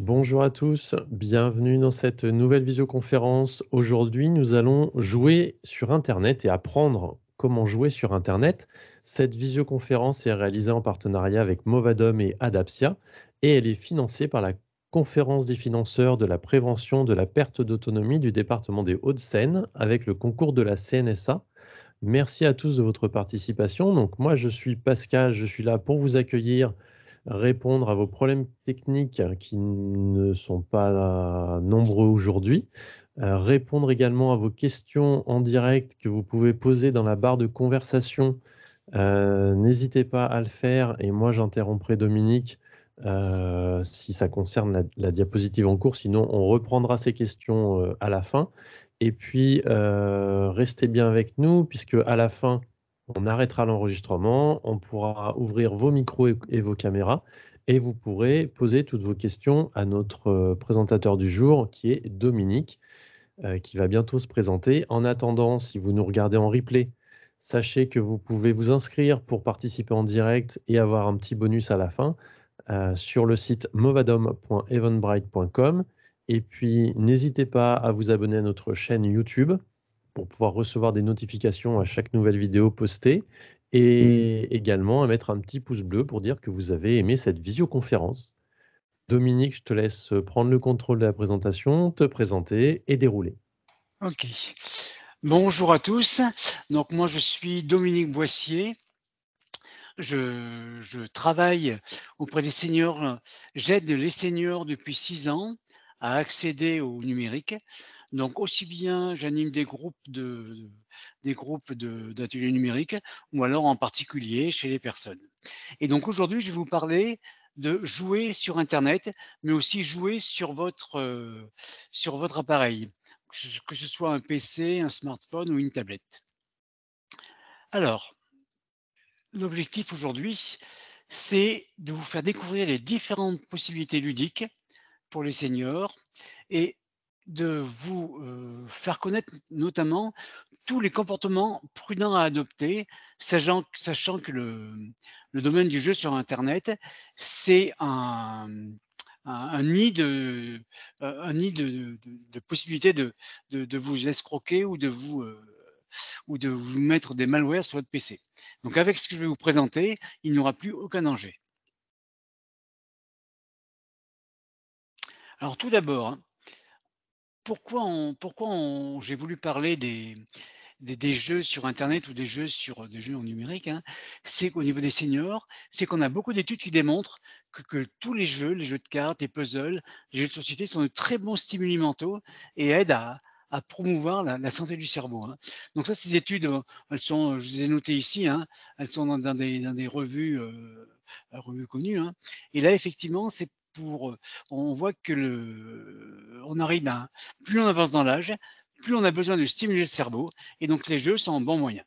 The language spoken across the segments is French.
Bonjour à tous, bienvenue dans cette nouvelle visioconférence. Aujourd'hui, nous allons jouer sur Internet et apprendre comment jouer sur Internet. Cette visioconférence est réalisée en partenariat avec Movadom et Adapsia et elle est financée par la Conférence des financeurs de la prévention de la perte d'autonomie du département des Hauts-de-Seine avec le concours de la CNSA. Merci à tous de votre participation. Donc moi, je suis Pascal, je suis là pour vous accueillir, répondre à vos problèmes techniques qui ne sont pas nombreux aujourd'hui, répondre également à vos questions en direct que vous pouvez poser dans la barre de conversation. N'hésitez pas à le faire et moi j'interromprai Dominique, si ça concerne la diapositive en cours. Sinon, on reprendra ces questions, à la fin et puis, restez bien avec nous puisque à la fin, on arrêtera l'enregistrement, on pourra ouvrir vos micros et vos caméras et vous pourrez poser toutes vos questions à notre, présentateur du jour qui est Dominique, qui va bientôt se présenter. En attendant, si vous nous regardez en replay, sachez que vous pouvez vous inscrire pour participer en direct et avoir un petit bonus à la fin, sur le site movadom.eventbrite.com et puis n'hésitez pas à vous abonner à notre chaîne YouTube pour pouvoir recevoir des notifications à chaque nouvelle vidéo postée et également à mettre un petit pouce bleu pour dire que vous avez aimé cette visioconférence. Dominique, je te laisse prendre le contrôle de la présentation, te présenter et dérouler. Ok. Bonjour à tous. Donc moi je suis Dominique Boissier. Je travaille auprès des seniors. J'aide les seniors depuis 6 ans à accéder au numérique. Donc aussi bien j'anime des groupes d'ateliers numériques ou alors en particulier chez les personnes. Et donc aujourd'hui, je vais vous parler de jouer sur internet, mais aussi jouer sur votre appareil, que ce soit un PC, un smartphone ou une tablette. Alors, l'objectif aujourd'hui, c'est de vous faire découvrir les différentes possibilités ludiques pour les seniors et de vous, faire connaître notamment tous les comportements prudents à adopter, sachant que le domaine du jeu sur internet, c'est un nid de possibilités de vous escroquer ou de vous mettre des malwares sur votre PC. Donc avec ce que je vais vous présenter, il n'y aura plus aucun danger. Alors tout d'abord, hein, j'ai voulu parler des jeux sur internet ou des jeux en numérique, hein, c'est qu'au niveau des seniors, c'est qu'on a beaucoup d'études qui démontrent que tous les jeux de cartes, les puzzles, les jeux de société sont de très bons stimuli mentaux et aident à promouvoir la santé du cerveau, hein. Donc ça, ces études, elles sont, je les ai notées ici, hein, elles sont dans des revues connues, hein. Et là, effectivement, c'est pour, on voit que on arrive à plus on avance dans l'âge, plus on a besoin de stimuler le cerveau et donc les jeux sont un bon moyen.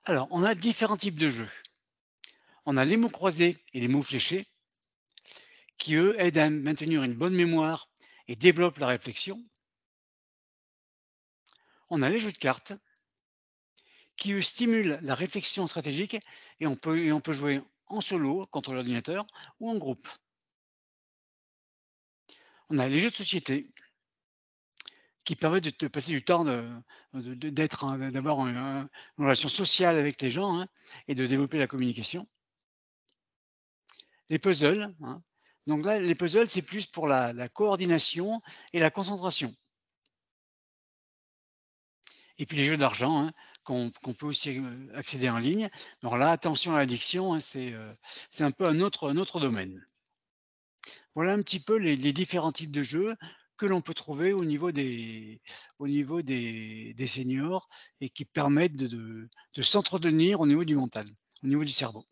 Alors, on a différents types de jeux. On a les mots croisés et les mots fléchés qui, eux, aident à maintenir une bonne mémoire et développent la réflexion. On a les jeux de cartes qui, eux, stimulent la réflexion stratégique et on peut jouer en solo contre l'ordinateur ou en groupe. On a les jeux de société qui permettent de te passer du temps d'avoir une relation sociale avec les gens, hein, et de développer la communication. Les puzzles, hein. Donc là, les puzzles, c'est plus pour la coordination et la concentration. Et puis les jeux d'argent, hein, qu'on peut aussi accéder en ligne. Alors là, attention à l'addiction, hein, c'est un peu un autre domaine. Voilà un petit peu les différents types de jeux que l'on peut trouver au niveau des seniors et qui permettent de s'entretenir au niveau du mental, au niveau du cerveau.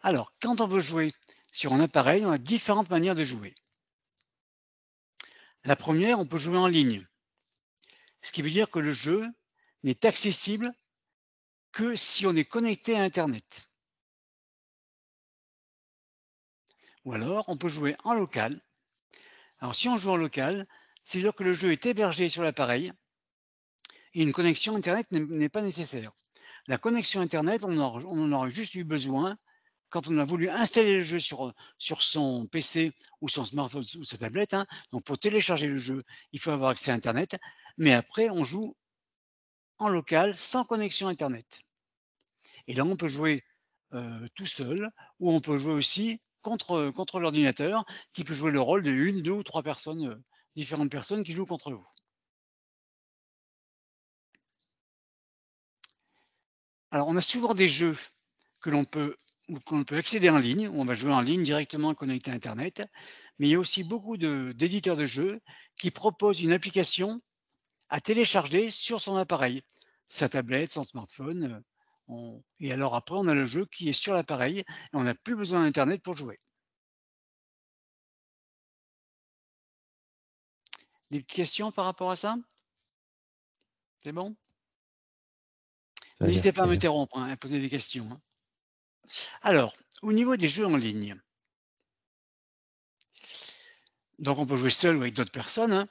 Alors, quand on veut jouer sur un appareil, on a différentes manières de jouer. La première, on peut jouer en ligne, ce qui veut dire que le jeu n'est accessible que si on est connecté à Internet. Ou alors, on peut jouer en local. Alors, si on joue en local, c'est-à-dire que le jeu est hébergé sur l'appareil et une connexion Internet n'est pas nécessaire. La connexion internet, on en aurait juste eu besoin quand on a voulu installer le jeu sur son PC ou son smartphone ou sa tablette, hein. Donc pour télécharger le jeu, il faut avoir accès à internet, mais après on joue en local sans connexion internet. Et là, on peut jouer, tout seul ou on peut jouer aussi contre l'ordinateur qui peut jouer le rôle de 1, 2 ou 3 personnes, différentes personnes qui jouent contre vous. Alors, on a souvent des jeux que l'on peut ou qu'on peut accéder en ligne, où on va jouer en ligne directement connecté à internet, mais il y a aussi beaucoup d'éditeurs de jeux qui proposent une application à télécharger sur son appareil, sa tablette, son smartphone, et alors après on a le jeu qui est sur l'appareil et on n'a plus besoin d'internet pour jouer. Des petites questions par rapport à ça? C'est bon? Ça a l'air N'hésitez pas à clair. m'interrompre, hein, à poser des questions, hein. Alors, au niveau des jeux en ligne, donc on peut jouer seul ou avec d'autres personnes, hein.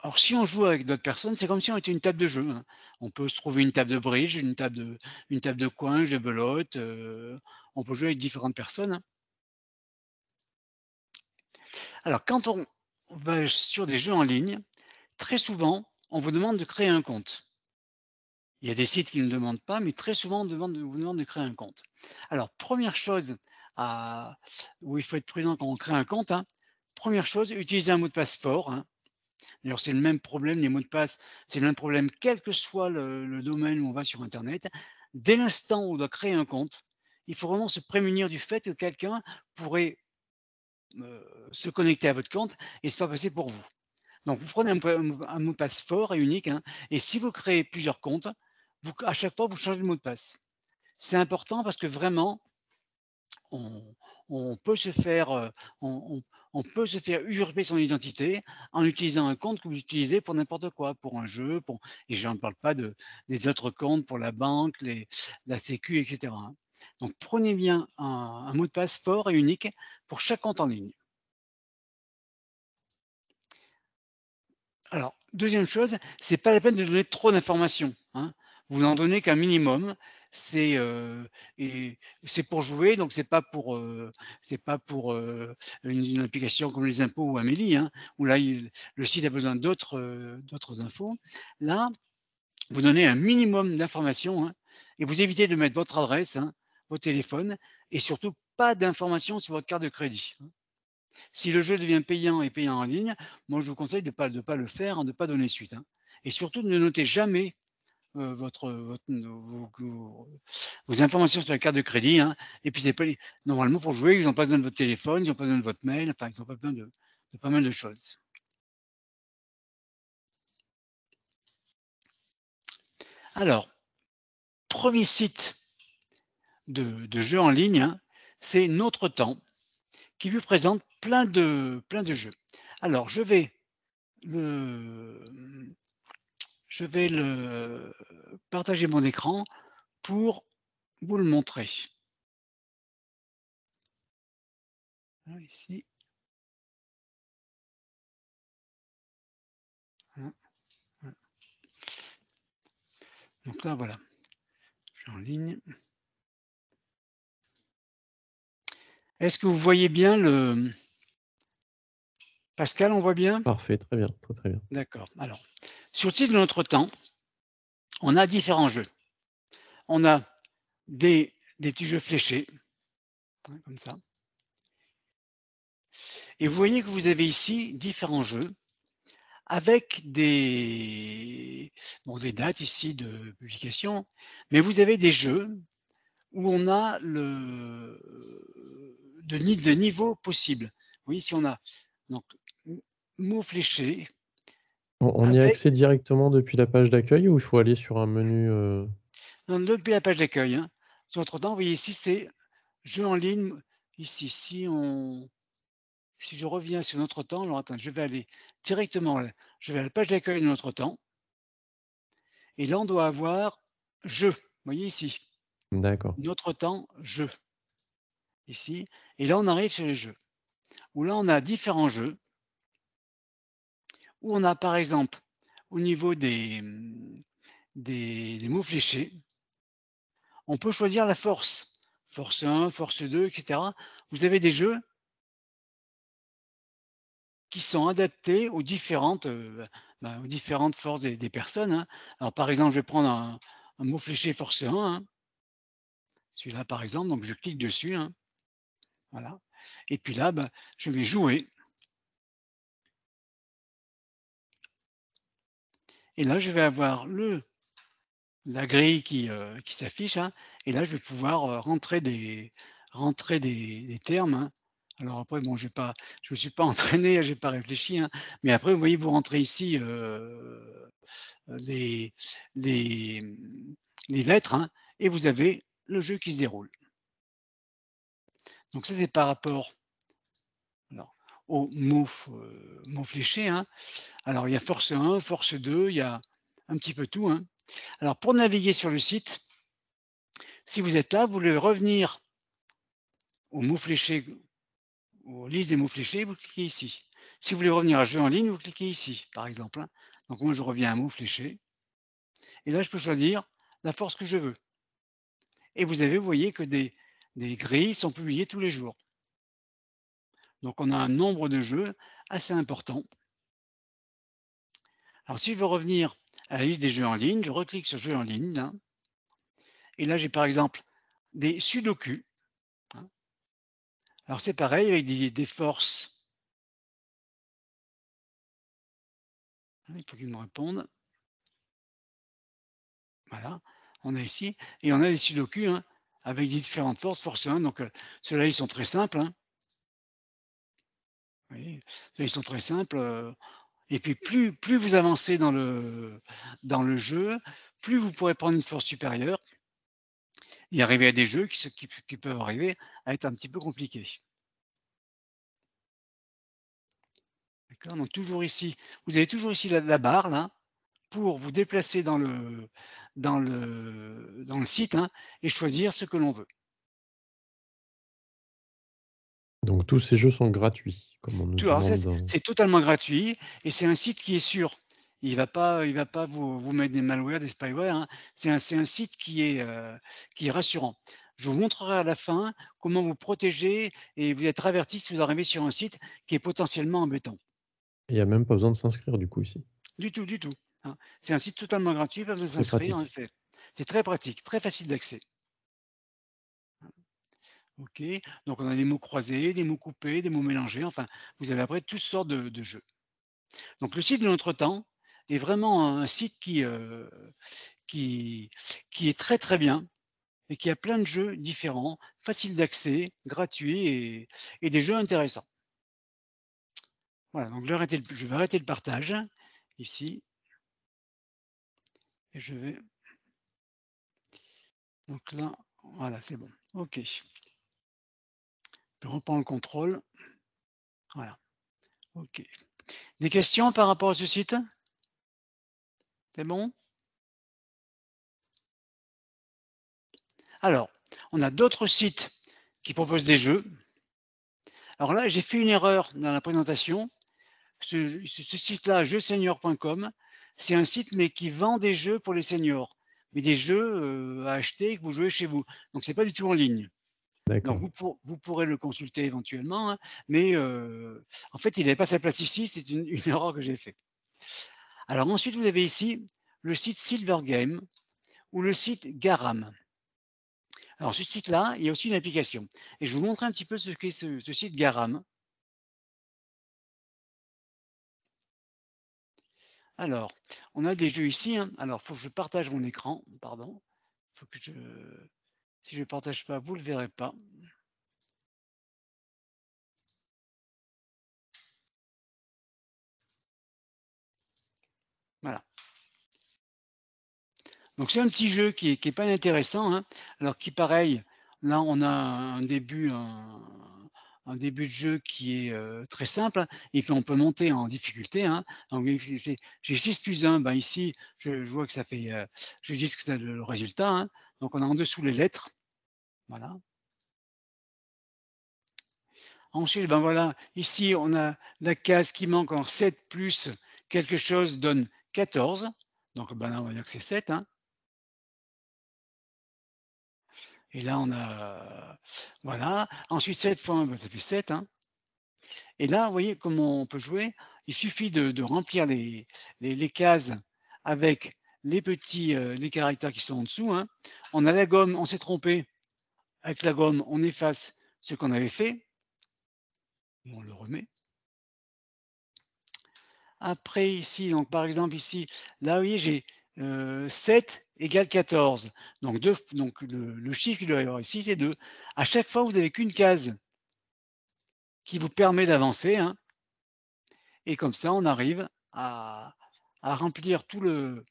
Alors si on joue avec d'autres personnes, c'est comme si on était une table de jeu, hein. On peut se trouver une table de bridge, une table de coin, de belote, on peut jouer avec différentes personnes, hein. Alors quand on va sur des jeux en ligne, très souvent, on vous demande de créer un compte. Il y a des sites qui ne le demandent pas, mais très souvent, vous demande de créer un compte. Alors, première chose à où il faut être prudent quand on crée un compte, hein. 1re chose, utiliser un mot de passe fort, hein. D'ailleurs, c'est le même problème, les mots de passe, c'est le même problème quel que soit le domaine où on va sur internet. Dès l'instant où on doit créer un compte, il faut vraiment se prémunir du fait que quelqu'un pourrait, se connecter à votre compte et se faire passer pour vous. Donc vous prenez un mot de passe fort et unique, hein, et si vous créez plusieurs comptes, à chaque fois, vous changez de mot de passe. C'est important parce que vraiment, on on peut se faire, on peut se faire usurper son identité en utilisant un compte que vous utilisez pour n'importe quoi, pour un jeu, et je ne parle pas des autres comptes pour la banque, la sécu et cetera, hein. Donc prenez bien un mot de passe fort et unique pour chaque compte en ligne. Alors, deuxième chose, c'est pas la peine de donner trop d'informations, hein. Vous n'en donnez qu'un minimum. C'est, et c'est pour jouer, donc c'est pas pour, une application comme les impôts ou Amélie, hein, où là, le site a besoin d'autres infos. Là, vous donnez un minimum d'informations, hein, et vous évitez de mettre votre adresse, hein, votre téléphone et surtout pas d'informations sur votre carte de crédit, hein. Si le jeu devient payant et payant en ligne, moi je vous conseille de pas le faire, hein, de ne pas donner suite, hein. Et surtout ne notez jamais, vos informations sur la carte de crédit, hein. Et puis c'est pas les normalement pour jouer, ils ont pas besoin de votre téléphone, ils ont pas besoin de votre mail, enfin ils ont pas besoin de pas mal de choses. Alors, premier site de jeux en ligne, hein, c'est Notre Temps, qui lui présente plein de jeux. Alors le je vais le partager mon écran pour vous le montrer. Voilà, ici, hein, voilà. Donc là, voilà, je suis en ligne. Est-ce que vous voyez bien Pascal, on voit bien? Parfait, très bien, très, très bien. D'accord. Alors, sur le site de Notre Temps, on a différents jeux. On a des petits jeux fléchés, hein, comme ça. Et vous voyez que vous avez ici différents jeux avec des dates ici de publication, mais vous avez des jeux où on a de niveaux possibles. Oui, si on a donc mots fléchés On y a avec accès directement depuis la page d'accueil ou il faut aller sur un menu, non, depuis la page d'accueil, hein. Sur notre temps, vous voyez ici, c'est jeux en ligne. Ici, si je reviens sur notre temps, alors attends, je vais aller directement, je vais à la page d'accueil de notre temps, et là, on doit avoir jeux. Vous voyez ici, d'accord. notre temps, jeux, ici, et là, on arrive sur les jeux, où là, on a différents jeux, où on a par exemple, au niveau des mots fléchés, on peut choisir la force. Force 1, force 2, etc. Vous avez des jeux qui sont adaptés aux différentes forces des personnes, hein. Alors, par exemple, je vais prendre un mot fléché force 1, hein, celui-là, par exemple, donc je clique dessus, hein, voilà. Et puis là, je vais jouer. Et là, je vais avoir la grille qui s'affiche, hein, et là, je vais pouvoir rentrer des termes, hein. Alors après, bon, je me suis pas entraîné, j'ai pas réfléchi, hein, mais après, vous voyez, vous rentrez ici les, les, les lettres, hein, et vous avez le jeu qui se déroule. Donc ça, c'est par rapport alors, aux mots fléchés, hein. Alors, il y a force 1, force 2, il y a un petit peu tout, hein. Alors, pour naviguer sur le site, si vous êtes là, vous voulez revenir aux mots fléchés, aux listes des mots fléchés, vous cliquez ici. Si vous voulez revenir à jeu en ligne, vous cliquez ici, par exemple, hein. Donc moi, je reviens à mots fléchés. Et là, je peux choisir la force que je veux. Et vous voyez que des grilles sont publiées tous les jours. Donc on a un nombre de jeux assez important. Alors si je veux revenir à la liste des jeux en ligne, je reclique sur jeux en ligne, là. Et là, j'ai par exemple des sudoku, hein. Alors c'est pareil avec des forces. Il faut qu'ils me répondent. Voilà, on a ici et on a des sudoku, hein, avec différentes forces, force 1, donc ceux-là, ils sont très simples, hein. Vous voyez? Ceux-là, ils sont très simples, et puis plus vous avancez dans le jeu, plus vous pourrez prendre une force supérieure et arriver à des jeux qui peuvent arriver à être un petit peu compliqués. D'accord? Donc toujours ici, vous avez toujours ici la barre là, pour vous déplacer dans le site, hein, et choisir ce que l'on veut. Donc tous ces jeux sont gratuits, comme on nous Tout alors ça, demande dans c'est totalement gratuit et c'est un site qui est sûr. Il va pas vous mettre des malwares, des spyware, hein. C'est un site qui est rassurant. Je vous montrerai à la fin comment vous protéger et vous êtes averti si vous arrivez sur un site qui est potentiellement embêtant. il y a même pas besoin de s'inscrire du coup ici. Du tout, hein. C'est un site totalement gratuit, pas besoin de Très s'inscrire, hein, pratique. c'est très pratique, très facile d'accès. OK, donc on a des mots croisés, des mots coupés, des mots mélangés, enfin, vous avez après toutes sortes de jeux. Donc le site de notre temps est vraiment un site qui qui est très, très bien et qui a plein de jeux différents, faciles d'accès, gratuits et des jeux intéressants. Voilà, donc je vais arrêter le partage ici et je vais donc là, voilà, c'est bon. OK. Je reprends le contrôle. Voilà, OK. Des questions par rapport à ce site? C'est bon? Alors, on a d'autres sites qui proposent des jeux. Alors là, j'ai fait une erreur dans la présentation. Ce site-là, jeuxseniors.com, c'est un site, mais qui vend des jeux pour les seniors, mais des jeux, à acheter que vous jouez chez vous. Donc c'est pas du tout en ligne. Donc D'accord. vous pourrez le consulter éventuellement, hein, mais en fait, il n'avait pas sa place ici, c'est une erreur que j'ai fait. Alors ensuite, vous avez ici le site Silvergame ou le site Garam. Alors ce site-là, il y a aussi une application et je vais vous montrer un petit peu ce qu'est ce site Garam. Alors, on a des jeux ici, hein. Alors, il faut que je partage mon écran, pardon. Faut que je Si je ne partage pas, vous ne le verrez pas. Voilà. Donc c'est un petit jeu qui est pas intéressant, hein. Alors qui pareil, là on a un début de jeu qui est, très simple, hein, et puis on peut monter en difficulté, hein. Donc j'ai 6+1, ben ici je vois que ça fait, je dis ce que c'est le résultat, hein. Donc on a en dessous les lettres, voilà. Ensuite, ben voilà, ici on a la case qui manque en 7 plus quelque chose donne 14. Donc ben là on va dire que c'est 7, hein. Et là, on a, voilà. Ensuite, 7 fois 1, ça fait 7, hein. Et là, vous voyez comment on peut jouer? Il suffit de remplir les cases avec les caractères qui sont en dessous, hein. On a la gomme, on s'est trompé. Avec la gomme, on efface ce qu'on avait fait. On le remet. Après ici, donc par exemple ici, là, vous voyez, j'ai 7 égale 14. Donc, donc le chiffre qu'il doit y avoir ici, c'est 2. À chaque fois, vous n'avez qu'une case qui vous permet d'avancer, hein, et comme ça, on arrive à remplir tout le.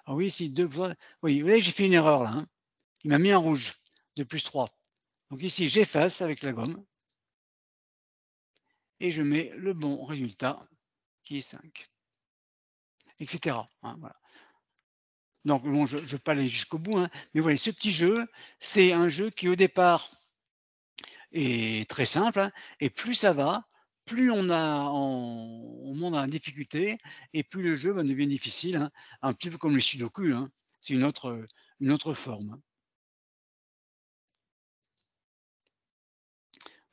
Ah oui, si 2 fois. Oui, vous voyez, j'ai fait une erreur là, hein. Il m'a mis un rouge de +3. Donc ici, j'efface avec la gomme et je mets le bon résultat qui est 5, etc., hein, voilà. Donc bon, je ne vais pas aller jusqu'au bout, hein, mais voilà, ce petit jeu, c'est un jeu qui au départ est très simple, hein, et plus ça va, plus on monte dans la difficulté et plus le jeu, bah, devient difficile, hein, un petit peu comme le sudoku, hein. C'est une autre forme, hein.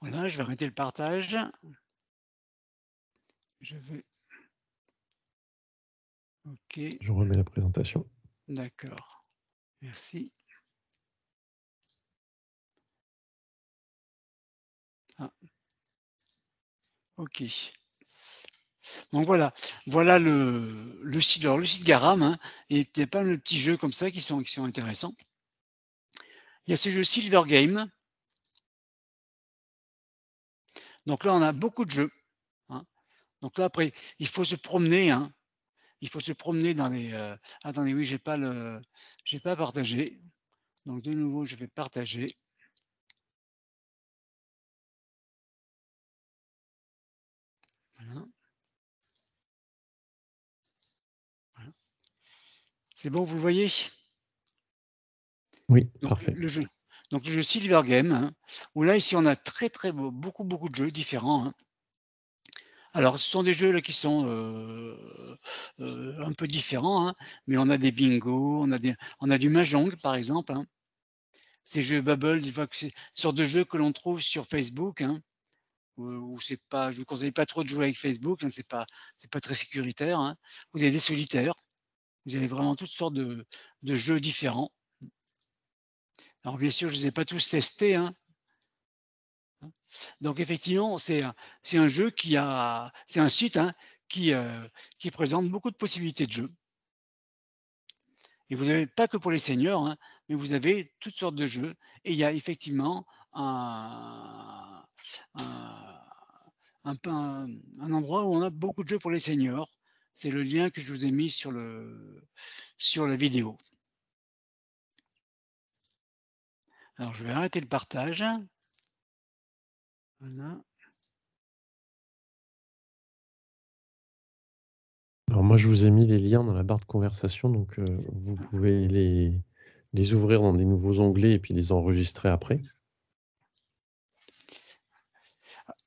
Voilà, je vais arrêter le partage. Je vais OK, Je remets la présentation. d'accord, merci. Ah, OK. Donc voilà, voilà le site, alors le site Garam, hein, et il y a pas mal de petits jeux comme ça qui sont intéressants. Il y a ce jeu Silver Game. Donc là, on a beaucoup de jeux, hein. Donc là, après, il faut se promener, hein. Il faut se promener dans les, attendez, oui, j'ai pas partagé. Donc de nouveau, je vais partager. Voilà, voilà. C'est bon, vous le voyez? Oui, Donc parfait. le jeu Silver Game, hein, où là, ici, on a beaucoup de jeux différents, hein. Alors, ce sont des jeux là qui sont, un peu différents, hein, mais on a des bingos, on a du mahjong, par exemple, hein. Ces jeux Bubble, des fois que c'est sorte de jeux que l'on trouve sur Facebook, hein, où c'est pas je vous conseille pas trop de jouer avec Facebook, hein, c'est pas très sécuritaire, hein. Vous avez des solitaires, vous avez vraiment toutes sortes de jeux différents. Alors bien sûr, je les ai pas tous testés, hein. Donc effectivement, c'est un jeu c'est un site, hein, qui, heu, qui présente beaucoup de possibilités de jeux. Et vous avez pas que pour les seniors, hein, mais vous avez toutes sortes de jeux et il y a effectivement un un un endroit où on a beaucoup de jeux pour les seniors. C'est le lien que je vous ai mis sur la vidéo. Alors je vais arrêter le partage. Voilà. Alors moi, je vous ai mis les liens dans la barre de conversation, donc vous pouvez les ouvrir dans des nouveaux onglets et puis les enregistrer après.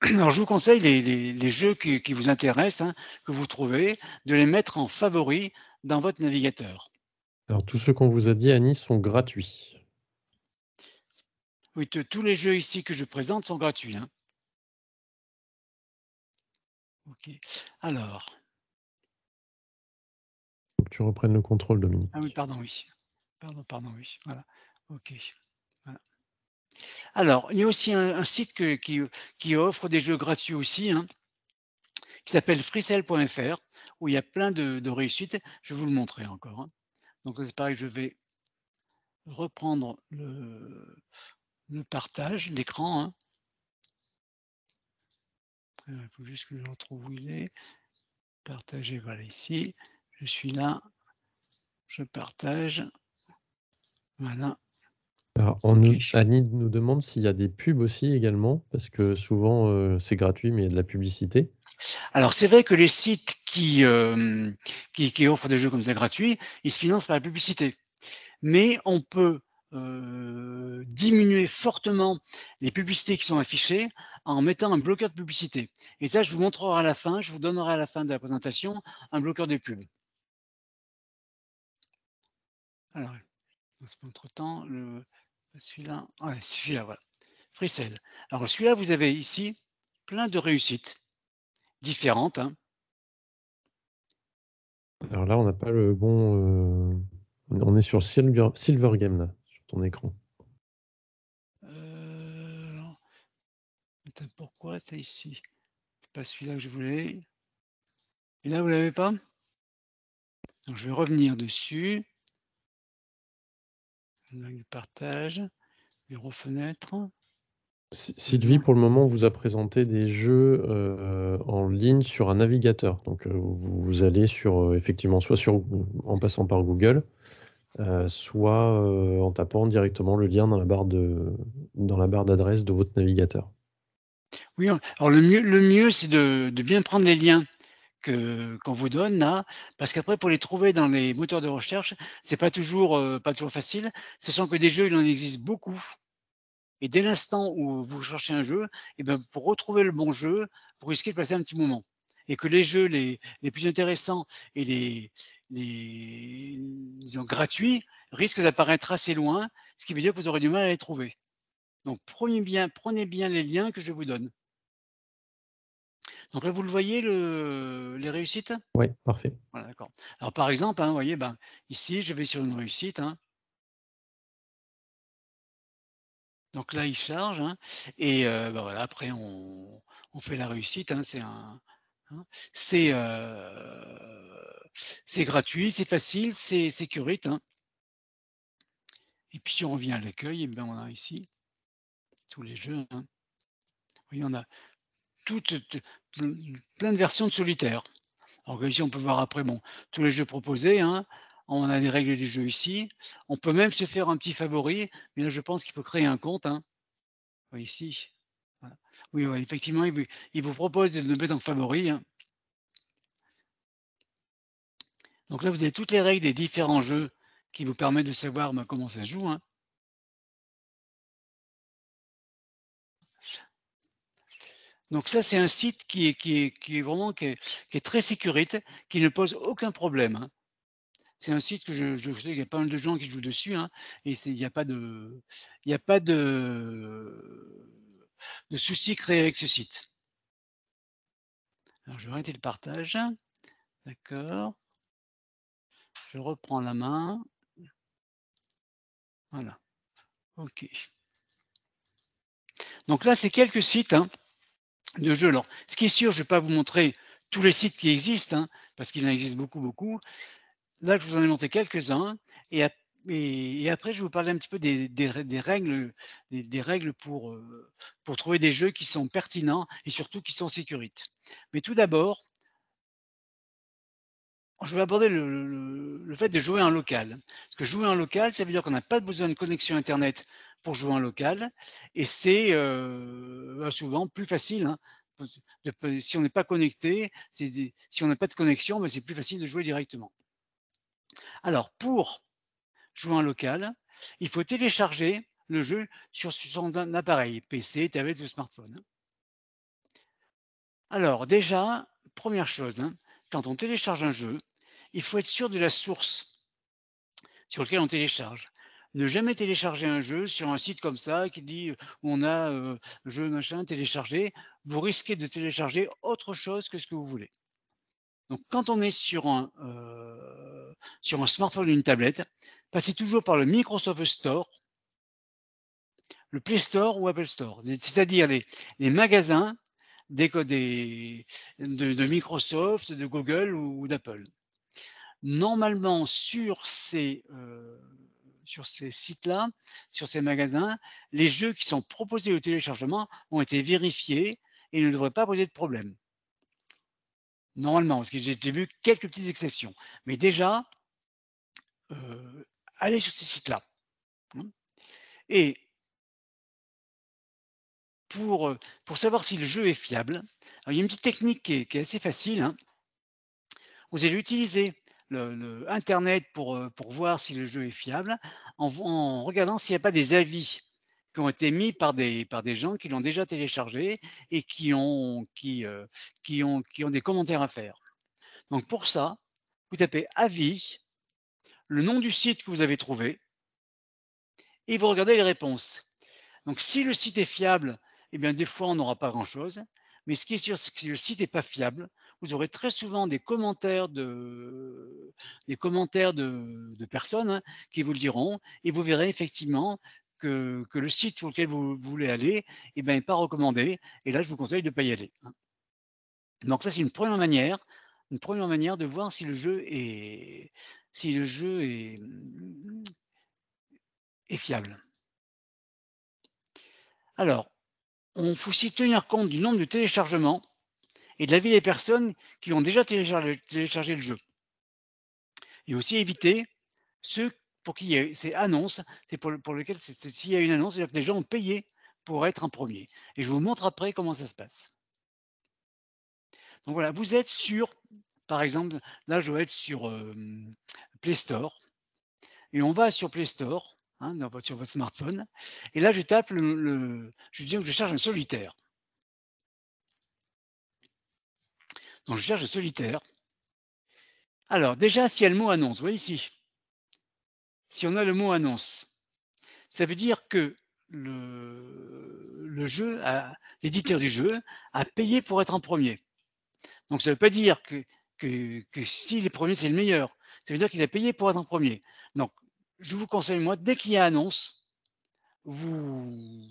Alors je vous conseille les jeux qui vous intéressent, hein, que vous trouvez, de les mettre en favoris dans votre navigateur. Alors tous ceux qu'on vous a dit, Annie, sont gratuits. Oui, tous les jeux ici que je présente sont gratuits, hein. OK. Alors, Faut que tu reprennes le contrôle, ah oui, Dominique. pardon, oui. Pardon, oui. Voilà. OK. Voilà. Alors, il y a aussi un site qui offre des jeux gratuits aussi, hein, qui s'appelle freecell.fr, où il y a plein de réussites. Je vais vous le montrer encore, hein. Donc c'est pareil, je vais reprendre le partage, l'écran, hein. Il faut juste que je retrouve où il est. Partager, voilà ici. Je suis là, je partage. Voilà, Alors, OK. Annie nous demande s'il y a des pubs aussi également, parce que souvent c'est gratuit, mais il y a de la publicité. Alors c'est vrai que les sites qui offrent des jeux comme ça gratuits, ils se financent par la publicité. Mais on peut, diminuer fortement les publicités qui sont affichées en mettant un bloqueur de publicité. Et ça, je vous montrerai à la fin, je vous donnerai à la fin de la présentation un bloqueur de pub. Alors, Entre-temps, celui-là, ouais, celui-là, voilà. Freecell. Alors celui-là, vous avez ici plein de réussites différentes, hein. Alors là, on n'a pas le bon. On est sur Silver Game, là, sur ton écran. Alors, attends, pourquoi c'est ici? C'est pas celui-là que je voulais. Et là, vous l'avez pas? Donc je vais revenir dessus. Le partage, bureau fenêtre. Sylvie, Voilà. pour le moment, vous a présenté des jeux en ligne sur un navigateur. Donc, vous allez effectivement, soit en passant par Google, soit en tapant directement le lien dans la barre d'adresse de votre navigateur. Oui, alors le mieux, c'est de bien prendre les liens qu'on vous donne là, parce qu'après pour les trouver dans les moteurs de recherche, c'est pas toujours facile, sachant que des jeux, il en existe beaucoup et dès l'instant où vous cherchez un jeu, et ben, pour retrouver le bon jeu, vous risquez de passer un petit moment et que les jeux les plus intéressants et les disons gratuits risquent d'apparaître assez loin, ce qui veut dire que vous aurez du mal à les trouver. Donc prenez bien les liens que je vous donne. Donc là, vous le voyez les réussites? Oui, parfait. Voilà, d'accord. Alors par exemple, hein, vous voyez, ben, ici, je vais sur une réussite, hein. Donc là, il charge, hein, et bah, voilà, après on fait la réussite, hein, hein, c'est, c'est gratuit, c'est facile, c'est sécurite, hein. Et puis si on revient à l'accueil, et ben, on a ici tous les jeux, hein. Vous voyez, on a toutes plein de versions de solitaire. Alors ici, on peut voir après, bon, tous les jeux proposés, hein. On a les règles du jeu ici. On peut même se faire un petit favori, mais là, je pense qu'il faut créer un compte, hein. Oui, ici. Voilà. Oui, ouais, effectivement, il vous propose de le mettre en favori, hein. Donc là, vous avez toutes les règles des différents jeux qui vous permettent de savoir, ben, comment ça se joue, hein. Donc ça, c'est un site qui est vraiment qui est très sécurite, qui ne pose aucun problème, hein. C'est un site que je sais qu'il y a pas mal de gens qui jouent dessus, hein, et il y a pas de soucis créés avec ce site. Alors je vais arrêter le partage. D'accord. Je reprends la main. Voilà. OK. Donc là, c'est quelques sites, hein, de jeux. Alors, ce qui est sûr, je ne vais pas vous montrer tous les sites qui existent, hein, parce qu'il en existe beaucoup, beaucoup. Là, je vous en ai montré quelques-uns et après je vais vous parler un petit peu des règles, des règles pour trouver des jeux qui sont pertinents et surtout qui sont sécurites. Mais tout d'abord, je vais aborder le fait de jouer en local. Parce que jouer en local, ça veut dire qu'on n'a pas besoin de connexion internet pour jouer en local et c'est, bah, souvent plus facile, hein. Si on n'est pas connecté, si on n'a pas de connexion, bah, c'est plus facile de jouer directement. Alors pour jouer en local, il faut télécharger le jeu sur son appareil, PC, tablette ou smartphone, hein. Alors déjà, première chose, hein, quand on télécharge un jeu, il faut être sûr de la source sur lequel on télécharge. Ne jamais télécharger un jeu sur un site comme ça qui dit on a jeu machin téléchargé. Vous risquez de télécharger autre chose que ce que vous voulez. Donc quand on est sur un smartphone ou une tablette, passez toujours par le Microsoft Store, le Play Store ou Apple Store, c'est-à-dire les magasins de Microsoft, de Google ou d'Apple. Normalement, sur ces sites-là, sur ces magasins, les jeux qui sont proposés au téléchargement ont été vérifiés et ne devraient pas poser de problème. Normalement, parce que j'ai vu quelques petites exceptions. Mais déjà, allez sur ces sites-là, hein. Et pour savoir si le jeu est fiable, alors il y a une petite technique qui est assez facile, hein. Vous allez utiliser le internet pour voir si le jeu est fiable, en regardant s'il n'y a pas des avis qui ont été mis par des gens qui l'ont déjà téléchargé et qui ont des commentaires à faire. Donc pour ça, vous tapez avis, le nom du site que vous avez trouvé, et vous regardez les réponses. Donc si le site est fiable, eh bien des fois on n'aura pas grand-chose, mais ce qui est sûr, c'est que si le site n'est pas fiable, vous aurez très souvent des commentaires de personnes, hein, qui vous le diront, et vous verrez effectivement que le site sur lequel vous voulez aller, eh ben, n'est pas recommandé, et là je vous conseille de ne pas y aller, hein. Donc ça, c'est une première manière de voir si le jeu est fiable. Alors, on faut aussi tenir compte du nombre de téléchargements et de l'avis des personnes qui ont déjà téléchargé le jeu. Et aussi éviter ceux pour qui il y a ces annonces, c'est pour lequel s'il y a une annonce, c'est-à-dire que les gens ont payé pour être en premier. Et je vous montre après comment ça se passe. Donc voilà, vous êtes sur, par exemple, là je dois être sur Play Store, et on va sur Play Store, hein, sur votre smartphone, et là je tape je dis que je cherche un solitaire. Donc je cherche un solitaire. Alors déjà, s'il y a le mot annonce, vous voyez ici, si on a le mot annonce, ça veut dire que l'éditeur du jeu a payé pour être en premier. Donc ça ne veut pas dire que s'il est premier, c'est le meilleur. Ça veut dire qu'il a payé pour être en premier. Donc je vous conseille, moi, dès qu'il y a annonce, vous,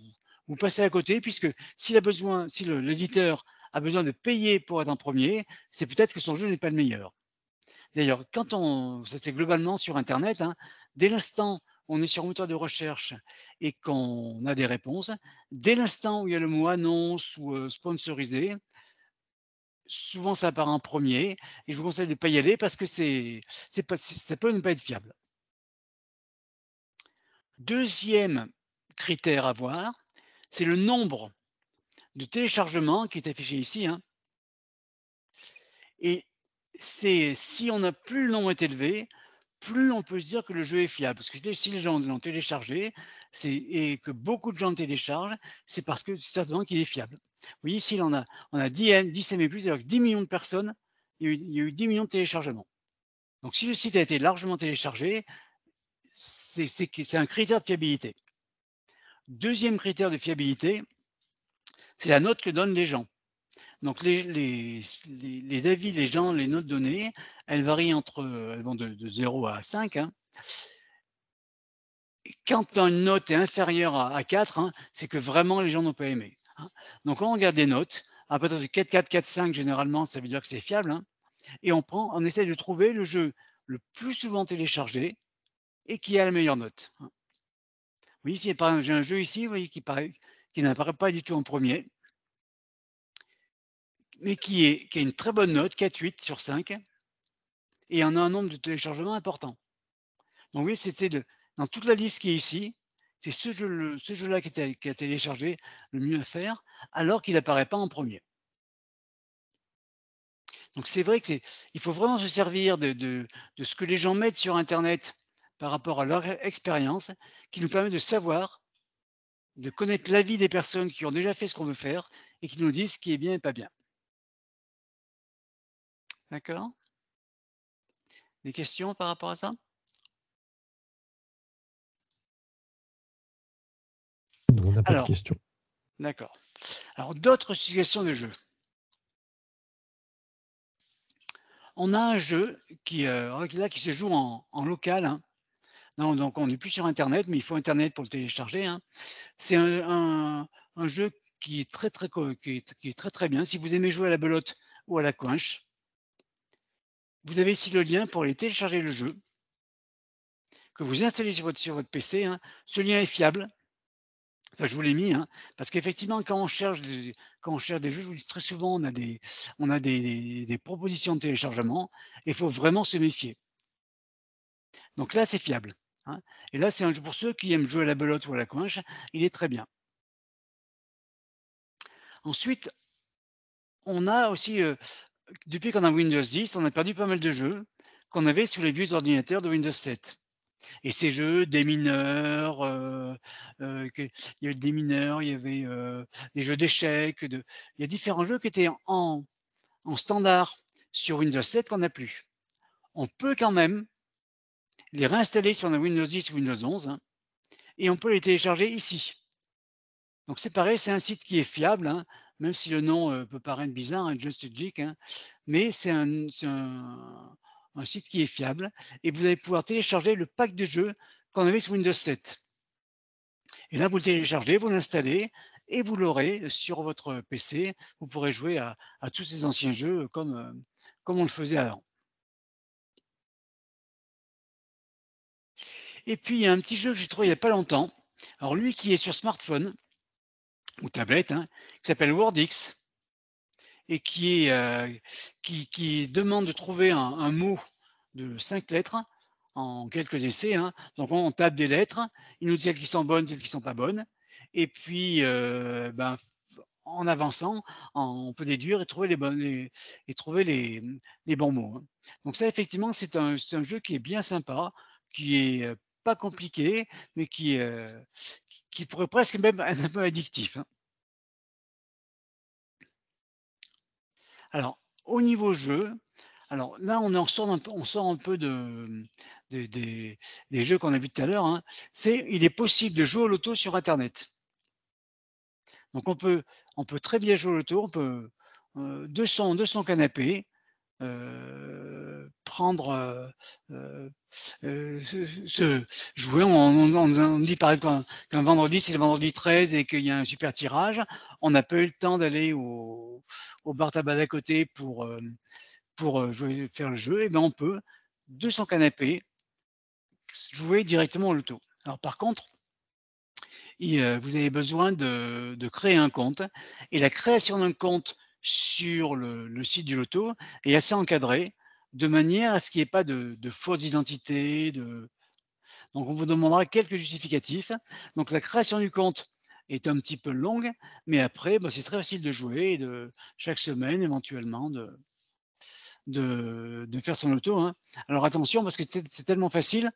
vous passez à côté, puisque si l'éditeur a besoin de payer pour être en premier, c'est peut-être que son jeu n'est pas le meilleur. D'ailleurs, ça c'est globalement sur Internet, hein, dès l'instant où on est sur un moteur de recherche et qu'on a des réponses, dès l'instant où il y a le mot annonce ou sponsorisé, souvent ça apparaît en premier, et je vous conseille de ne pas y aller parce que ça peut ne pas être fiable. Deuxième critère à voir, c'est le nombre de téléchargements qui est affiché ici, hein, et si plus le nombre est élevé, plus on peut se dire que le jeu est fiable. Parce que si les gens l'ont téléchargé, et que beaucoup de gens le téléchargent, c'est parce que certainement qu'il est fiable. Vous voyez ici, on a 10 M et plus, alors que 10 millions de personnes, il y a eu 10 millions de téléchargements. Donc si le site a été largement téléchargé, c'est un critère de fiabilité. Deuxième critère de fiabilité, c'est la note que donnent les gens. Donc les avis des gens, les notes données, elles varient elles vont de 0 à 5, hein. Et quand une note est inférieure à 4, hein, c'est que vraiment les gens n'ont pas aimé, hein. Donc quand on regarde des notes, à partir de 4, 4, 4, 5, généralement, ça veut dire que c'est fiable, hein, et on essaie de trouver le jeu le plus souvent téléchargé et qui a la meilleure note, hein. Oui, ici, par exemple, j'ai un jeu ici, vous voyez, qui n'apparaît pas du tout en premier, mais qui a une très bonne note, 4,8 sur 5, et en a un nombre de téléchargements important. Donc oui, dans toute la liste qui est ici, c'est ce jeu-là qui a téléchargé le mieux à faire, alors qu'il n'apparaît pas en premier. Donc c'est vrai il faut vraiment se servir de ce que les gens mettent sur internet par rapport à leur expérience, qui nous permet de savoir, de connaître l'avis des personnes qui ont déjà fait ce qu'on veut faire et qui nous disent ce qui est bien et pas bien. D'accord? Des questions par rapport à ça? Non, on n'a pas de Alors, questions. d'accord. Alors d'autres suggestions de jeux. On a un jeu qui se joue en local, hein. Non, donc on n'est plus sur internet, mais il faut internet pour le télécharger, hein. C'est un jeu qui est très, très bien. Si vous aimez jouer à la belote ou à la coinche, vous avez ici le lien pour aller télécharger le jeu, que vous installez sur votre PC, hein. Ce lien est fiable. Enfin, je vous l'ai mis, hein, parce qu'effectivement, quand on cherche des jeux, je vous dis très souvent, on a des propositions de téléchargement, et il faut vraiment se méfier. Donc là, c'est fiable, hein, et là, c'est un jeu pour ceux qui aiment jouer à la belote ou à la coinche, il est très bien. Ensuite, on a aussi, depuis qu'on a Windows 10, on a perdu pas mal de jeux qu'on avait sur les vieux ordinateurs de Windows 7, et ces jeux, des mineurs, il y avait des mineurs, il y avait, des jeux d'échecs, il y a différents jeux qui étaient en standard sur Windows 7 qu'on n'a plus. On peut quand même les réinstaller sur un Windows 10 ou Windows 11, hein, et on peut les télécharger ici. Donc c'est pareil, c'est un site qui est fiable, hein, même si le nom, peut paraître bizarre, hein, Just Logic, hein, mais c'est un site qui est fiable et vous allez pouvoir télécharger le pack de jeux qu'on avait sur Windows 7. Et là, vous le téléchargez, vous l'installez et vous l'aurez sur votre PC. Vous pourrez jouer à tous ces anciens jeux comme on le faisait avant. Et puis, il y a un petit jeu que j'ai trouvé il n'y a pas longtemps. Alors lui qui est sur smartphone ou tablette, hein, qui s'appelle WordX et qui demande de trouver un mot de 5 lettres en quelques essais, hein. Donc on tape des lettres, il nous dit celles qui sont bonnes, celles qui sont pas bonnes et puis, ben, en avançant, on peut déduire et trouver les bons mots, hein. Donc ça effectivement c'est un jeu qui est bien sympa, qui est, pas compliqué, mais qui pourrait presque même être un peu addictif, hein. Alors, au niveau jeu, alors là, on sort un peu de des jeux qu'on a vus tout à l'heure, hein. Il est possible de jouer au loto sur internet. Donc on peut très bien jouer au loto, on peut, 200 canapés, prendre, se jouer. On dit par exemple qu'un vendredi, c'est le vendredi 13 et qu'il y a un super tirage. On n'a pas eu le temps d'aller au bar tabac d'à côté pour jouer faire le jeu et ben, on peut, 200 canapés, jouer directement au loto. Alors par contre, vous avez besoin de créer un compte et la création d'un compte sur le site du loto est assez encadrée, de manière à ce qu'il y ait pas de fausses identités, donc on vous demandera quelques justificatifs. Donc la création du compte est un petit peu longue, mais après, bah, c'est très facile de jouer et chaque semaine éventuellement de faire son loto, hein. Alors attention parce que c'est tellement facile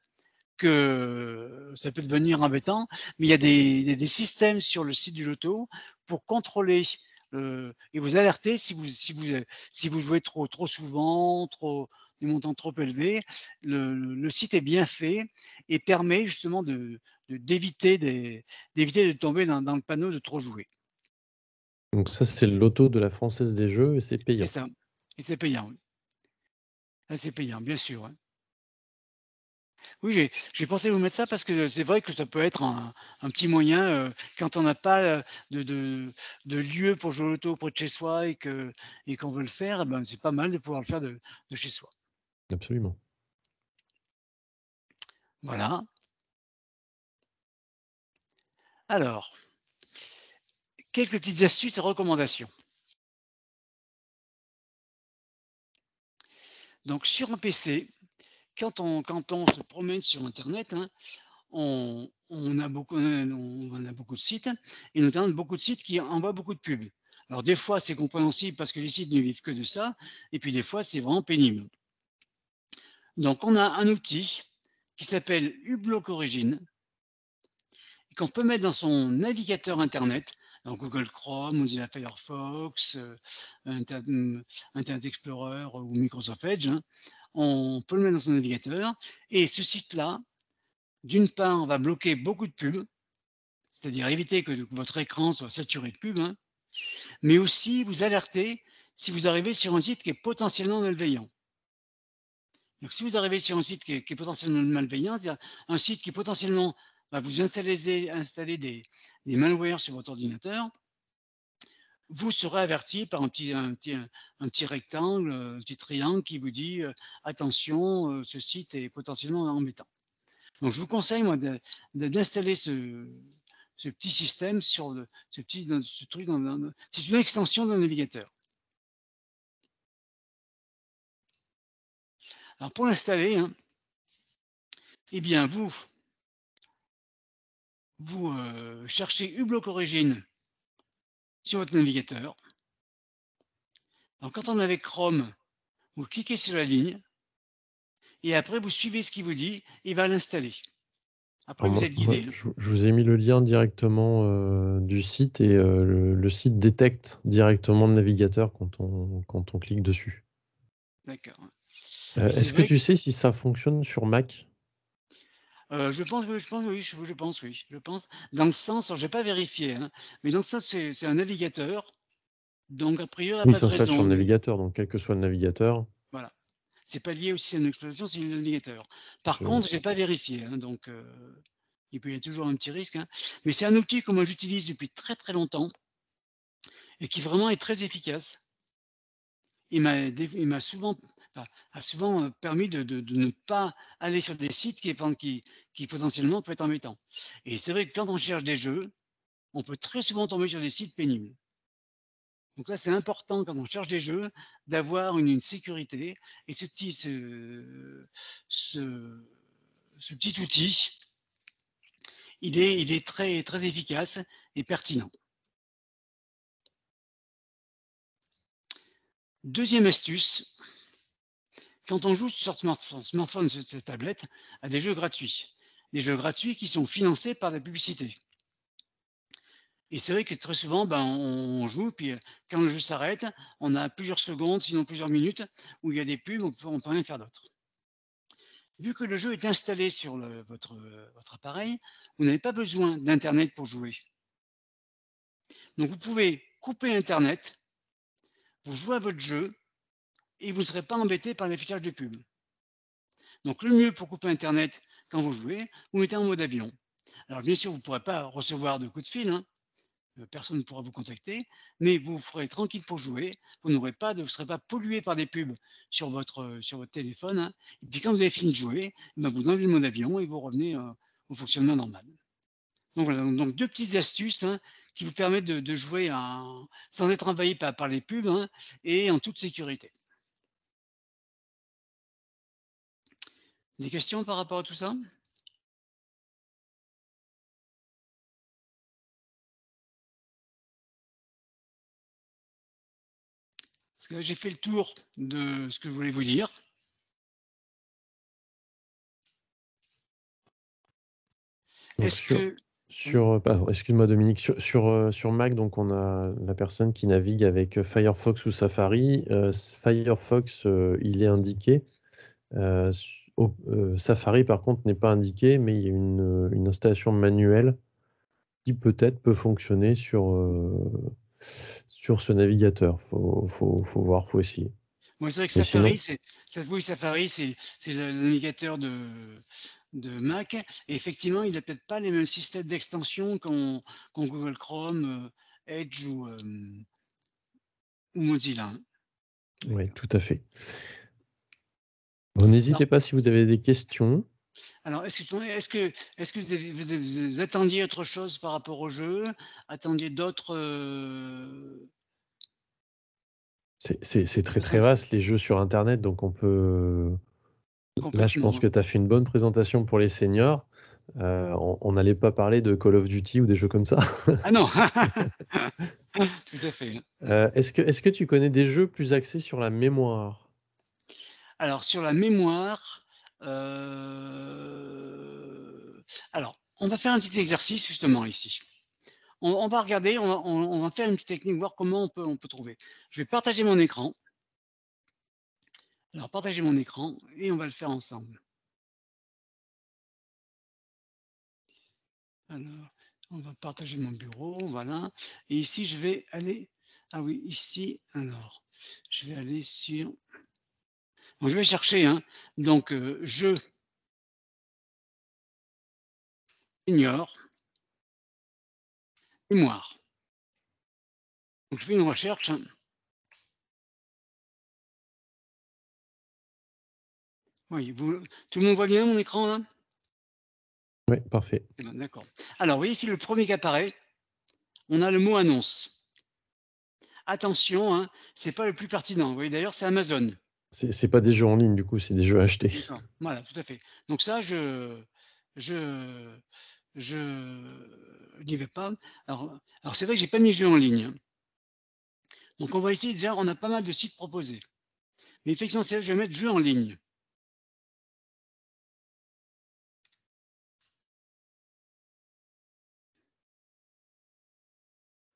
que ça peut devenir embêtant, mais il y a des systèmes sur le site du loto pour contrôler, et vous alerter si vous jouez trop souvent, des montants trop élevés. Le site est bien fait et permet justement d'éviter de tomber dans le panneau de trop jouer. Donc ça, c'est le loto de la Française des Jeux et c'est C'est payant. ça et c'est payant, oui. Ah, c'est payant, bien sûr, ouais. Oui, j'ai pensé vous mettre ça parce que c'est vrai que ça peut être un petit moyen, quand on n'a pas, de lieu pour jouer au loto près de chez soi et qu'on veut le faire, eh ben, c'est pas mal de pouvoir le faire de chez soi. Absolument. Voilà. Alors, quelques petites astuces et recommandations. Donc sur un PC, quand on se promène sur internet, hein, on a beaucoup de sites et notamment beaucoup de sites qui envoient beaucoup de pubs. Alors des fois, c'est compréhensible parce que les sites ne vivent que de ça et puis des fois, c'est vraiment pénible. Donc on a un outil qui s'appelle uBlock Origin et qu'on peut mettre dans son navigateur internet, dans Google Chrome, Mozilla Firefox, Internet Explorer ou Microsoft Edge, hein. On peut le mettre dans son navigateur et ce site-là, d'une part, va bloquer beaucoup de pubs, c'est-à-dire éviter que votre écran soit saturé de pubs, hein, mais aussi vous alerter si vous arrivez sur un site qui est potentiellement malveillant. Donc si vous arrivez sur un site qui est potentiellement malveillant, c'est-à-dire un site qui potentiellement va vous installer des malwares sur votre ordinateur, vous serez averti par un petit rectangle, un petit triangle qui vous dit, «Attention, ce site est potentiellement embêtant». Donc je vous conseille moi d'installer ce petit système sur ce truc c'est une extension d'un navigateur. Alors pour l'installer, hein, eh bien vous cherchez uBlock Origin sur votre navigateur. Alors quand on est avec Chrome, vous cliquez sur la ligne et après vous suivez ce qu'il vous dit, il va l'installer. Après Alors vous moi êtes moi, guidé, hein. je vous ai mis le lien directement, du site et le site détecte directement le navigateur quand on clique dessus. D'accord, ouais. Et c'est Est-ce que vrai que tu sais si ça fonctionne sur Mac? Je pense. Dans le sens, alors j'ai pas vérifié, hein, mais dans le sens, c'est un navigateur, donc a priori, il y a Oui, pas ça de s'installe sur raison, le mais navigateur, donc quel que soit le navigateur, voilà. C'est pas lié au système d'exploitation, c'est le navigateur. Par je contre, j'ai pas vérifié, hein, donc il peut y a toujours un petit risque, hein, mais c'est un outil que moi j'utilise depuis très, très longtemps et qui vraiment est très efficace. Il m'a souvent enfin, a souvent, permis de ne pas aller sur des sites qui potentiellement peuvent être embêtants et c'est vrai que quand on cherche des jeux, on peut très souvent tomber sur des sites pénibles. Donc là, c'est important quand on cherche des jeux d'avoir une sécurité et ce ce petit outil, il est très, très efficace et pertinent. Deuxième astuce, quand on joue sur smartphone, sur sa tablette, à des jeux gratuits. Des jeux gratuits qui sont financés par la publicité. Et c'est vrai que très souvent, ben, on joue, puis quand le jeu s'arrête, on a plusieurs secondes, sinon plusieurs minutes, où il y a des pubs, on peut rien faire d'autre. Vu que le jeu est installé sur votre appareil, vous n'avez pas besoin d'internet pour jouer. Donc vous pouvez couper internet, vous jouez à votre jeu et vous ne serez pas embêté par l'affichage de pub. Donc le mieux pour couper internet quand vous jouez, vous mettez en mode avion. Alors bien sûr, vous ne pourrez pas recevoir de coups de fil, hein, personne ne pourra vous contacter, mais vous ferez tranquille pour jouer. Vous ne serez pas pollué par des pubs sur votre téléphone, hein. Et puis quand vous avez fini de jouer, ben vous enlevez le mode avion et vous revenez au fonctionnement normal. Donc voilà, donc 2 petites astuces, hein, qui vous permettent de jouer sans être envahi par les pubs, hein, et en toute sécurité. Des questions par rapport à tout ça? Parce que là, j'ai fait le tour de ce que je voulais vous dire. donc Est-ce que oui? pardon, excuse-moi Dominique, sur Mac, donc on a la personne qui navigue avec, Firefox ou Safari. Firefox, il est indiqué, Safari par contre n'est pas indiqué, mais il y a une installation manuelle qui peut-être peut fonctionner sur ce navigateur. Faut voir, faut essayer. Ouais, c'est vrai que Mais sinon, Safari, c'est le navigateur de Mac et effectivement, il a peut-être pas les mêmes systèmes d'extension qu'ont Google Chrome, Edge ou Mozilla, hein, en tous les oui, cas. tout à fait. Bon, Alors n'hésitez pas si vous avez des questions. alors est-ce que vous attendiez autre chose par rapport au jeu? Attendiez d'autres, C'est très, d'autres très infos? vaste les jeux sur internet, donc on peut là, je pense Complètement, que hein. tu as fait une bonne présentation pour les seniors. On n'allait pas parler de Call of Duty ou des jeux comme ça. Ah non! Tout à fait, hein. Est-ce que tu connais des jeux plus axés sur la mémoire? Alors sur la mémoire, alors on va faire un petit exercice justement ici. On va regarder, on va faire une petite technique, voir comment on peut trouver. Je vais partager mon écran. Alors partager mon écran et on va le faire ensemble. Alors, on va partager mon bureau, voilà. Et ici, je vais aller, ah oui, ici, alors, je vais aller sur, donc je vais chercher, hein, donc jeu senior, mémoire. Donc je fais une recherche, hein. Oui, tout le monde voit bien mon écran là? Oui, parfait. Eh ben, d'accord. Alors, vous voyez ici le premier qui apparaît, on a le mot annonce. Attention, hein, c'est pas le plus pertinent. Vous voyez d'ailleurs, c'est Amazon. C'est pas des jeux en ligne du coup, c'est des jeux achetés. D'accord. Voilà, tout à fait. Donc ça, je, je n'y vais pas. Alors c'est vrai que j'ai pas mis jeu en ligne, hein. Donc on va essayer déjà, on a pas mal de sites proposés. Mais effectivement, c'est vrai que je vais mettre jeu en ligne.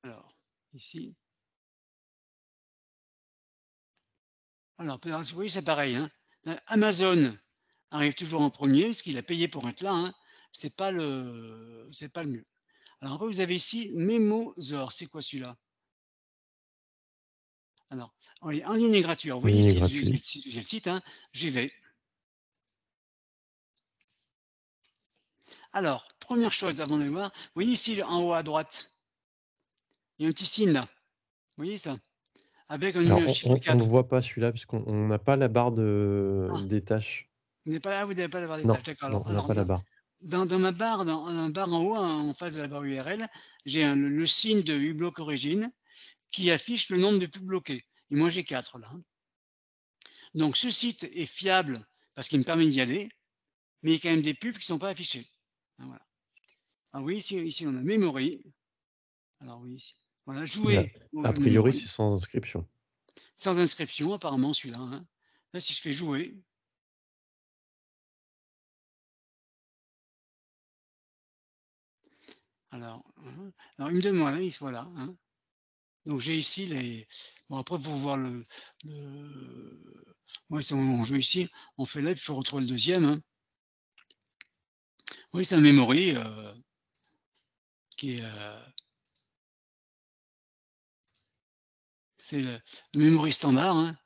Alors, ici. Alors, vous voyez, c'est pareil, hein. Amazon arrive toujours en premier, parce qu'il a payé pour être là, hein. c'est pas le mieux. Alors après, vous avez ici Memosaur. C'est quoi celui-là? Alors, en ligne est gratuit. Alors, vous En voyez ligne est ici, j'ai gratuit. le site, hein, j'y vais. Alors, première chose avant de voir, vous voyez ici en haut à droite, il y a un petit signe là. Vous voyez ça? Avec un Alors numéro chiffre on le 4. voit pas celui-là puisqu'on n'a pas la barre Ah, des tâches. vous n'avez pas la barre des tâches, Non, d'accord. non, on n'a pas la barre. Dans ma barre, dans la barre en haut, en face de la barre URL, j'ai le signe de uBlock Origin qui affiche le nombre de pubs bloqués. Et moi, j'ai 4 là, hein. Donc, ce site est fiable parce qu'il me permet d'y aller, mais il y a quand même des pubs qui ne sont pas affichées. Ah, voilà. Ah oui, ici on a Memory. Alors oui, ici. Voilà, Là, jouer au a jeu priori, Memory. c'est sans inscription. Sans inscription, apparemment, celui-là, hein. Là, si je fais jouer, alors, alors il me demande, voilà, hein. Donc j'ai ici les. Bon, après, pour voir ouais, c'est on joue ici, on fait là, il faut retrouver le deuxième, hein. Oui, c'est un memory qui est. C'est le memory standard, hein.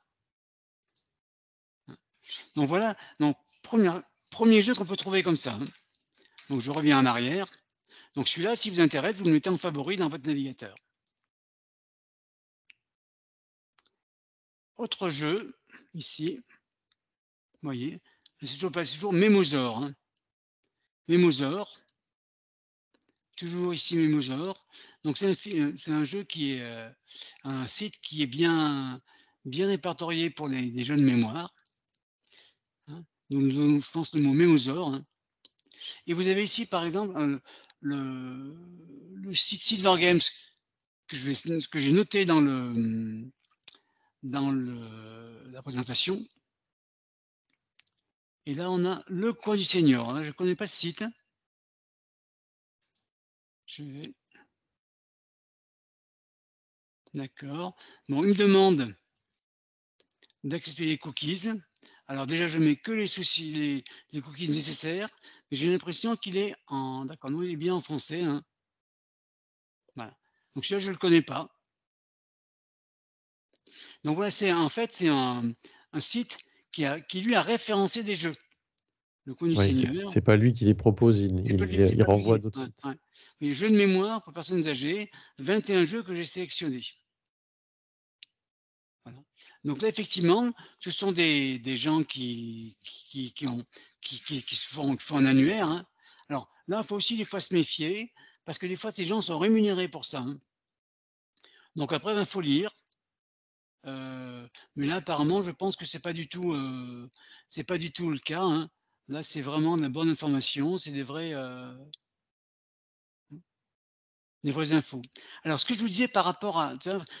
Donc voilà, donc premier jeu qu'on peut trouver comme ça, hein. Donc je reviens en arrière. Donc celui-là, si vous intéresse, vous le mettez en favori dans votre navigateur. Autre jeu, ici, vous voyez, c'est toujours Memosaur, hein. Memosaur, toujours ici Memosaur. Donc c'est un jeu qui est un site qui est bien répertorié pour les jeux de mémoire, hein. Donc je pense le mot Memosaur, hein. Et vous avez ici par exemple le, le site Silver Games que j'ai noté dans la présentation. Et là, on a le coin du Seigneur. Là, je ne connais pas ce site. Je vais. D'accord. Bon, il me demande d'accepter les cookies. Alors déjà, je mets que les cookies nécessaires. Mais j'ai l'impression qu'il est en. D'accord, non, il est bien en français, hein. Voilà. Donc celui-là, je ne le connais pas. Donc voilà, en fait, c'est un site qui lui a référencé des jeux. Le coin du Oui, Seigneur. c'est pas lui qui les propose, C'est il pas lui. renvoie d'autres Ouais, sites. ouais. Et jeux de mémoire pour personnes âgées, 21 jeux que j'ai sélectionnés. Voilà. Donc là, effectivement, ce sont des gens qui se font un annuaire, hein. Alors là, il faut aussi des fois se méfier, parce que des fois, ces gens sont rémunérés pour ça, hein. Donc après, il faut lire. Mais là, apparemment, je pense que c'est pas du tout le cas, hein. Là, c'est vraiment de la bonne information, c'est des vraies infos. Alors, ce que je vous disais par rapport à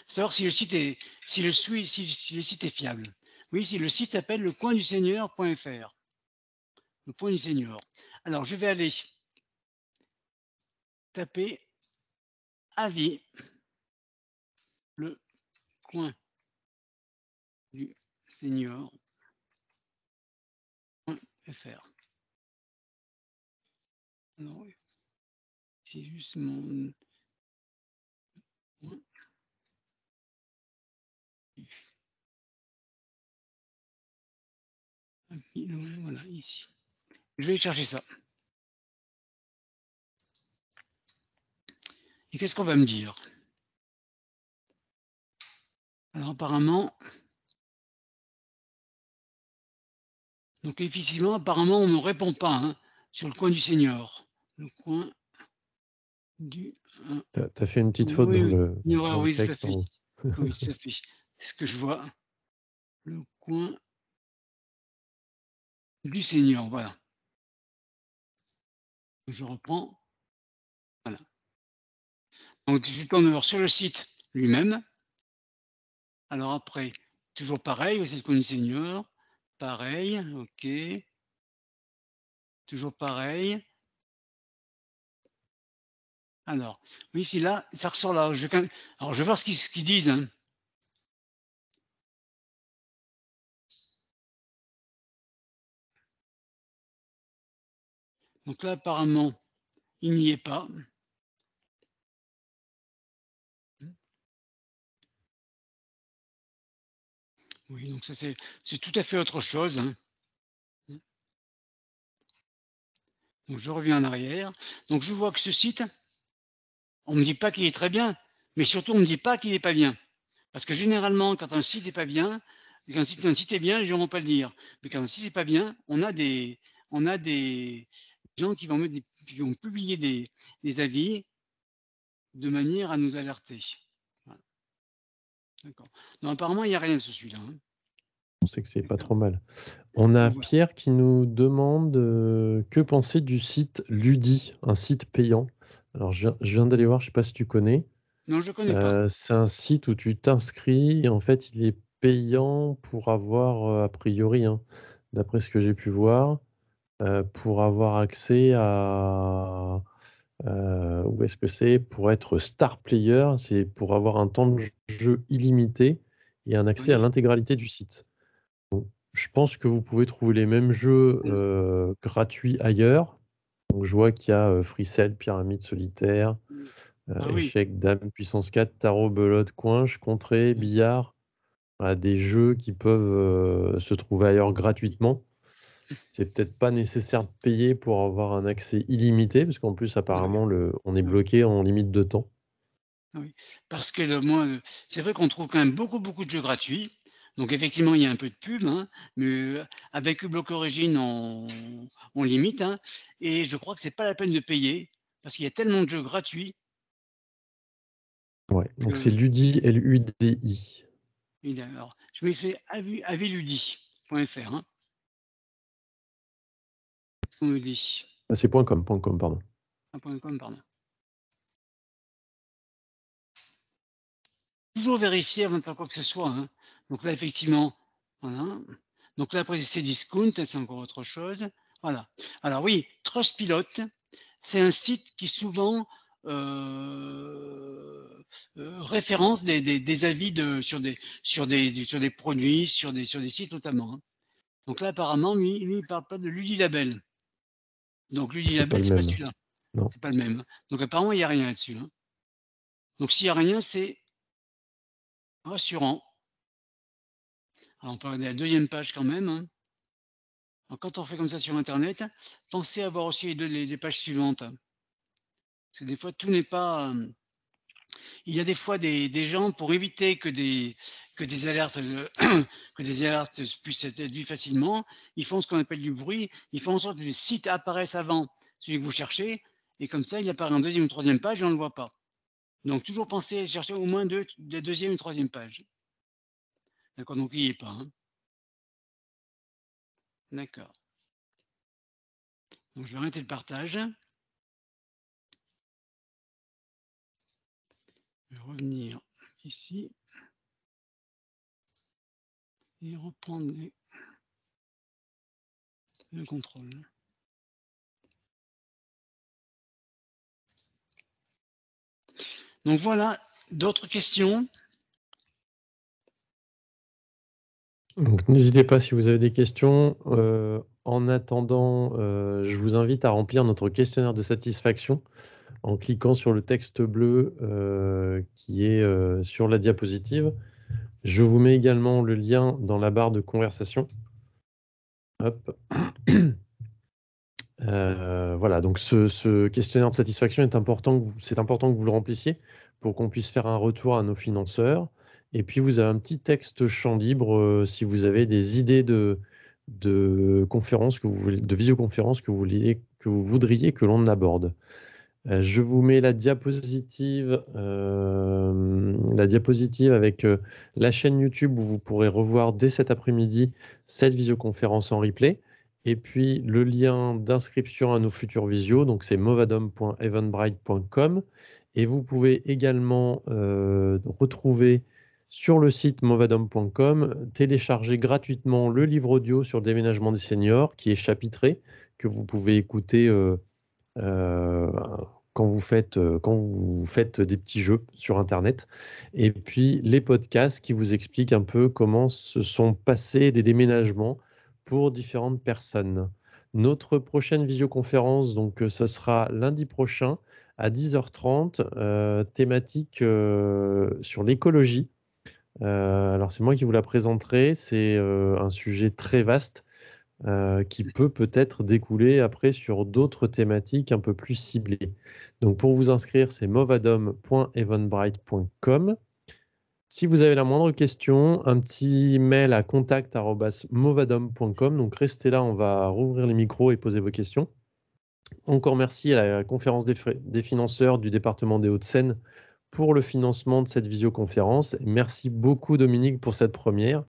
savoir si le site est si le site est fiable. Oui, si le site s'appelle lecoinduseigneur.fr. Le point du Seigneur. Alors, je vais aller taper avis, le coin du Seigneur.fr. Alors, oui, c'est juste mon point avis, loin, voilà, ici. Je vais chercher ça. Et qu'est-ce qu'on va me dire? Alors, apparemment, donc effectivement, apparemment, on ne me répond pas, hein, sur le coin du Seigneur. Le coin du. Tu as fait une petite faute Oui, oui, oui, dans le oui, tout à texte en fait. haut. Oui, tout à fait. C'est ce que je vois. Le coin du Seigneur, voilà. Je reprends. Voilà. Donc, je tourne alors sur le site lui-même. Alors après, toujours pareil, c'est le coin du Seigneur. Pareil, OK. Toujours pareil. Alors, oui, si là, ça ressort là. Alors, je vais voir ce qu'ils disent, hein. Donc là, apparemment, il n'y est pas. Oui, donc ça c'est tout à fait autre chose, hein. Donc je reviens en arrière. Donc je vois que ce site, on ne me dit pas qu'il est très bien, mais surtout on ne me dit pas qu'il est pas bien. Parce que généralement, quand un site est pas bien, quand un site est bien, les gens vont pas le dire. Mais quand un site est pas bien, on a des gens qui vont publier des avis de manière à nous alerter. Voilà, d'accord. Non, apparemment, il y a rien sur celui-là, hein. On sait que c'est pas D'accord. trop mal. On a Donc voilà. Pierre qui nous demande que penser du site Ludi, un site payant. Alors, je viens d'aller voir, je sais pas si tu connais. Non, je connais pas. C'est un site où tu t'inscris et en fait, il est payant pour avoir, a priori, hein, d'après ce que j'ai pu voir, pour avoir accès à, où est-ce que c'est? Pour être star player, c'est pour avoir un temps de jeu illimité et un accès à Oui. l'intégralité du site. Je pense que vous pouvez trouver les mêmes jeux, Mmh. gratuits ailleurs. Donc je vois qu'il y a, Freecell, Pyramide Solitaire, Mmh. Ah oui. échecs, dames, puissance 4, tarot, belote, coinche, contrée, Mmh. billard. Voilà, des jeux qui peuvent, se trouver ailleurs gratuitement. C'est peut-être pas nécessaire de payer pour avoir un accès illimité, parce qu'en plus Ah oui, apparemment on est ah oui, bloqué en limite de temps. ah oui. Parce que moi, c'est vrai qu'on trouve quand même beaucoup, beaucoup de jeux gratuits. Donc effectivement, il y a un peu de pub, hein, mais avec uBlock Origin, on limite, hein, et je crois que c'est pas la peine de payer parce qu'il y a tellement de jeux gratuits Ouais, donc c'est que Ludi, Ludi. alors je m'ai fait aviludi.fr, hein, on me dit. Ah, c'est .com, pardon. Ah, .com, pardon. Toujours vérifier avant de faire quoi que ce soit, hein. Donc là, effectivement, voilà. Donc là, après, c'est discount, c'est encore autre chose. Voilà. Alors oui, Trustpilot, c'est un site qui souvent référence des avis sur des produits, sur des sites notamment, hein. Donc là, apparemment, lui, il parle pas de Ludilabel. Donc C'est pas Ludilabel, le c'est pas même. celui-là. Non. C'est pas le même, hein. Donc apparemment, il y a rien là-dessus, hein. Donc s'il y a rien, c'est rassurant. Alors on peut regarder la deuxième page quand même, hein. Alors quand on fait comme ça sur internet, pensez à voir aussi les pages suivantes, hein. Parce que des fois tout n'est pas, il y a des fois des gens pour éviter que des alertes, que des alertes puissent être vues facilement, ils font ce qu'on appelle du bruit, ils font en sorte que les sites apparaissent avant celui que vous cherchez et comme ça il apparaît en deuxième ou troisième page et on ne le voit pas. Donc toujours penser à chercher au moins la deuxième et troisième page. D'accord, donc il y est pas, hein. D'accord. Donc je vais arrêter le partage. Je vais revenir ici et reprendre le contrôle. Donc voilà, d'autres questions? Donc n'hésitez pas si vous avez des questions. En attendant, je vous invite à remplir notre questionnaire de satisfaction en cliquant sur le texte bleu, qui est, sur la diapositive. Je vous mets également le lien dans la barre de conversation. Hop. Voilà, donc ce questionnaire de satisfaction est important c'est important que vous le remplissiez pour qu'on puisse faire un retour à nos financeurs. Et puis vous avez un petit texte champ libre, si vous avez des idées de conférences de visioconférences que vous voudriez que l'on aborde. Je vous mets la diapositive avec, la chaîne YouTube où vous pourrez revoir dès cet après-midi cette visioconférence en replay et puis le lien d'inscription à nos futurs visios, donc c'est movadom.eventbrite.com et vous pouvez également, retrouver sur le site movadom.com, télécharger gratuitement le livre audio sur le déménagement des seniors qui est chapitré, que vous pouvez écouter, Heu, quand vous faites des petits jeux sur internet et puis les podcasts qui vous expliquent un peu comment se sont passés des déménagements pour différentes personnes. Notre prochaine visioconférence, donc, ce sera lundi prochain à 10h30, thématique, sur l'écologie. Alors c'est moi qui vous la présenterai. C'est, un sujet très vaste, qui peut peut-être découler après sur d'autres thématiques un peu plus ciblées. Donc pour vous inscrire, c'est movadom.eventbrite.com. Si vous avez la moindre question, un petit mail à contact@movadom.com. Donc restez là, on va rouvrir les micros et poser vos questions. Encore merci à la conférence des financeurs du département des Hauts-de-Seine pour le financement de cette visioconférence. Merci beaucoup Dominique pour cette première.